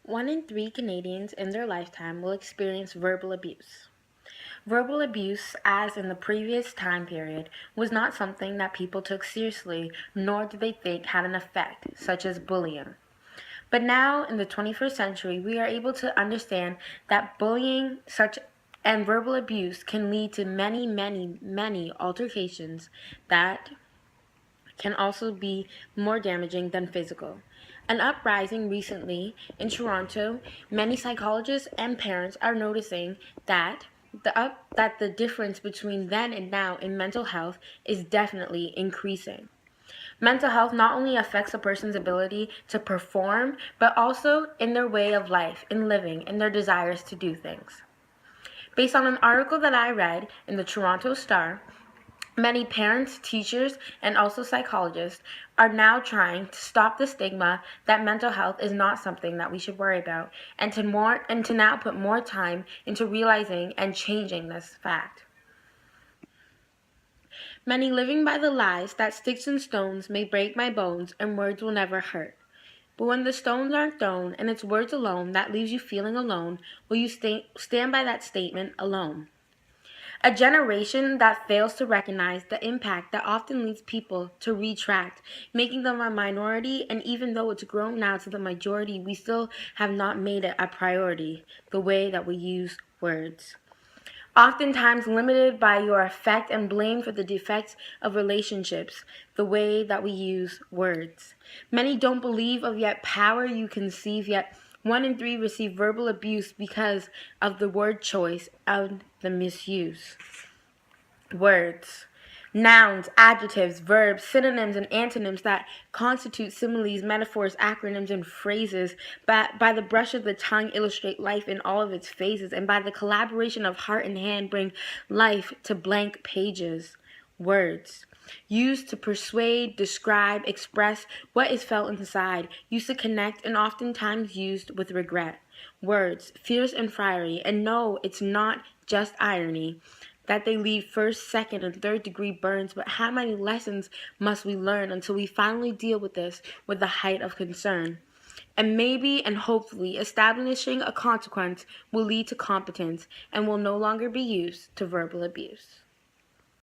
1 in 3 Canadians in their lifetime will experience verbal abuse. Verbal abuse, as in the previous time period, was not something that people took seriously, nor did they think had an effect, such as bullying. But now, in the 21st century, we are able to understand that bullying such and verbal abuse can lead to many altercations that can also be more damaging than physical. An uprising recently in Toronto, many psychologists and parents are noticing that the difference between then and now in mental health is definitely increasing. Mental health not only affects a person's ability to perform, but also in their way of life, in living, in their desires to do things. Based on an article that I read in the Toronto Star, many parents, teachers, and also psychologists are now trying to stop the stigma that mental health is not something that we should worry about, and to now put more time into realizing and changing this fact. Many living by the lies that sticks and stones may break my bones and words will never hurt. But when the stones aren't thrown and it's words alone that leaves you feeling alone, will you stand by that statement alone? A generation that fails to recognize the impact that often leads people to retract, making them a minority, and even though it's grown now to the majority, we still have not made it a priority, the way that we use words. Oftentimes limited by your effect and blamed for the defects of relationships, the way that we use words. Many don't believe of yet power you conceive, yet 1 in 3 receive verbal abuse because of the word choice and the misuse. Words. Nouns, adjectives, verbs, synonyms, and antonyms that constitute similes, metaphors, acronyms, and phrases by the brush of the tongue illustrate life in all of its phases, and by the collaboration of heart and hand bring life to blank pages. Words. Used to persuade, describe, express what is felt inside, used to connect, and oftentimes used with regret. Words, fierce and fiery, and no, it's not just irony that they leave first, second, and third degree burns, but how many lessons must we learn until we finally deal with this with the height of concern? And maybe and hopefully establishing a consequence will lead to competence and will no longer be used to verbal abuse.